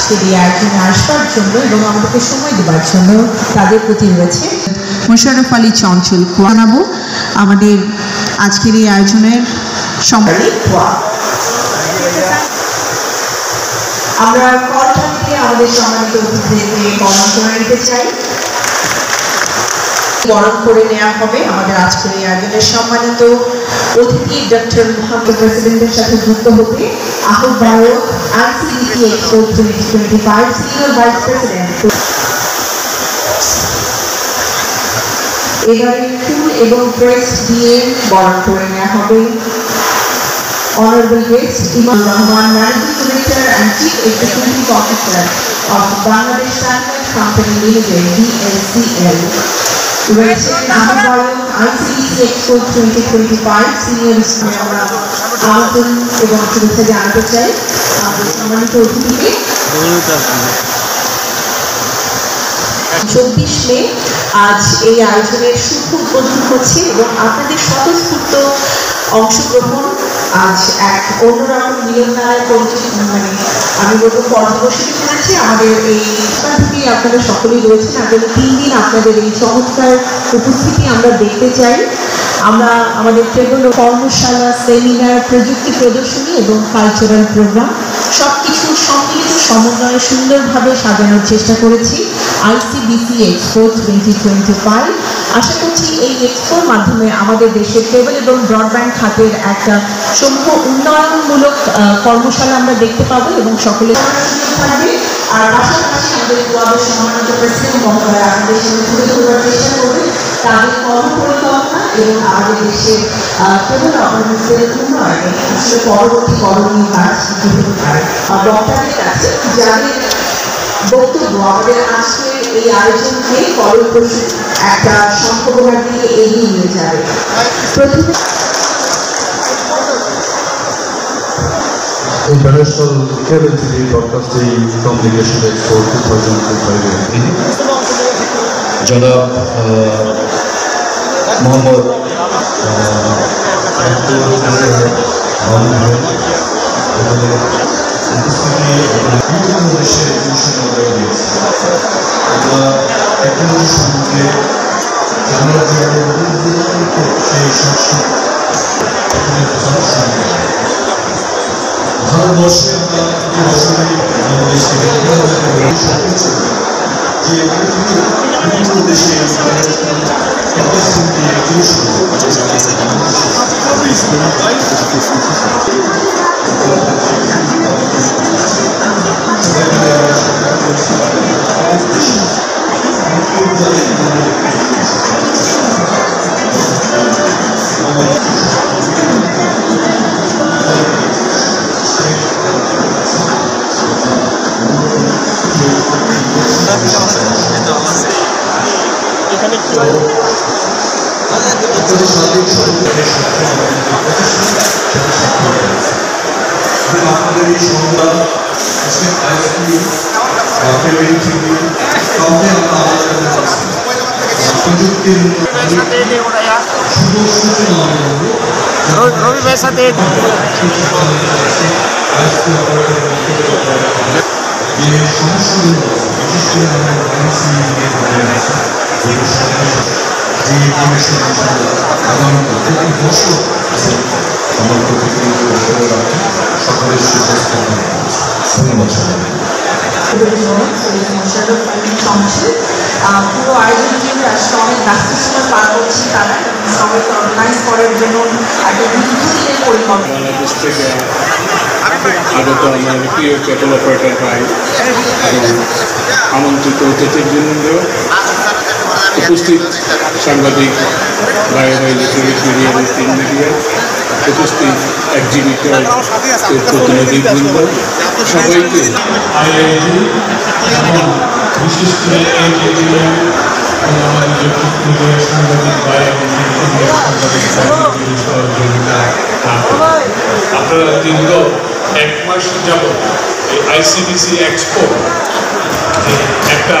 আজকের এই আয়োজনে আসবার জন্য এবং আমাদেরকে সময় দেওয়ার জন্য তাদের প্রতি রয়েছে মোশাররফ আলী চঞ্চল জানাবো আমাদের আজকের এই আয়োজনের আমরা কলটা থেকে আমাদের সম্মানিত অতিথিদেরকে বরণ করে নিতে চাই। বরণ করে নেওয়া হবে আমাদের আজকের এই আয়োজনের সম্মানিত অতিথি ডক্টর মোহাম্মদ প্রেসিডেন্টের সাথে যুক্ত হতে আহ্বায়ক ICDC expo 2025 senior vice president. এবারে ফুল এবং ক্রেস্ট দিয়ে বরণ করে নেওয়া হবে Honorable guest Imam Rahman, Managing Director and Chief Executive Officer of Bangladesh Satellite Company Limited (BSCL). রয়েছে আহ্বায়ক ICDC Expo 2025 সিনিয়র আমরা আমন্ত্রণ এবং শুভেচ্ছা জানাতে চাই আমাদের সম্মানিত অতিথিকে। 24 মে আজ এই আয়োজনের শুভ উদ্বোধন হচ্ছে এবং আপনাদের স্বতঃস্ফূর্ত অংশগ্রহণ আজ এক অন্যরকম মিলনমেলায় আমি বলবো পর্যবসিত করেছি। আমাদের এই থেকে আপনারা সকলেই রয়েছেন। আগামী 3 দিন আপনাদের এই চমৎকার উপস্থিতি আমরা দেখতে চাই। আমরা আমাদের কেবল কর্মশালা, সেমিনার, প্রযুক্তি প্রদর্শনী এবং কালচারাল প্রোগ্রাম সবকিছু সম্মিলিত সমন্বয়ে সুন্দরভাবে সাজানোর চেষ্টা করেছি আইসিডিসি এক্সপো 2025। আশা করছি এই এক্সপোর মাধ্যমে আমাদের দেশের কেবল এবং ব্রডব্যান্ড খাতের একটা সমূহ উন্নয়নমূলক কর্মশালা আমরা দেখতে পাবো এবং সকলে থাকবে। আর পাশাপাশি আমাদের সম্মানিত প্রেসিডেন্ট মহোদয় আমাদের সঙ্গে তুলে ধরার চেষ্টা করবে তাদের কর্মপরিকল্পনা এবং আমাদের দেশের কেবল অর্গানাইজের উন্নয়নে আসলে পরবর্তী করণীয় কাজ কি হতে পারে। বক্তাদের কাছে যাদের বক্তব্য আমাদের আজকের এই আয়োজনকে ফলপ্রসূ একটা সম্ভাবনার দিকে এগিয়ে নিয়ে যাবে। International Cable TV Broadcasting Communication Expo 2025 জনাব মোহাম্মদ টেকনোলজি সম্পর্কে জানার জন্য সেই ভারতবর্ষে আমরা প্রতি বছরই যে বিভিন্ন দেশে আমাদের এই সংবাদ প্রযুক্তির রবি ভাইয়ের সাথে যে সমস্যাগুলো বিশেষ করে যে প্রতি বছর আমার সকলের সুস্বাস্থ্য ধন্যবাদ। পুরো আয়োজন জুড়ে আসলে অনেক ব্যস্ত সময় পার করছি তারা সবাইকে অর্গানাইজ করার জন্য একটা দীর্ঘদিনের পরিকল্পনা। বাংলাদেশ থেকে আগত আমার প্রিয় কেবল অপারেটর ভাই এবং আমন্ত্রিত অতিথিবৃন্দ, উপস্থিত সাংবাদিক ভাই ভাই ইলেকট্রনিক মিডিয়া এবং প্রিন্ট মিডিয়া, উপস্থিত এক্সিবিটর প্রতিনিধিবৃন্দ, সবাইকে বিশেষ করে সাংবাদিক ভাই এবং আপনারা দীর্ঘ 1 মাস যাবত এই আইসিডিসি এক্সপো একটা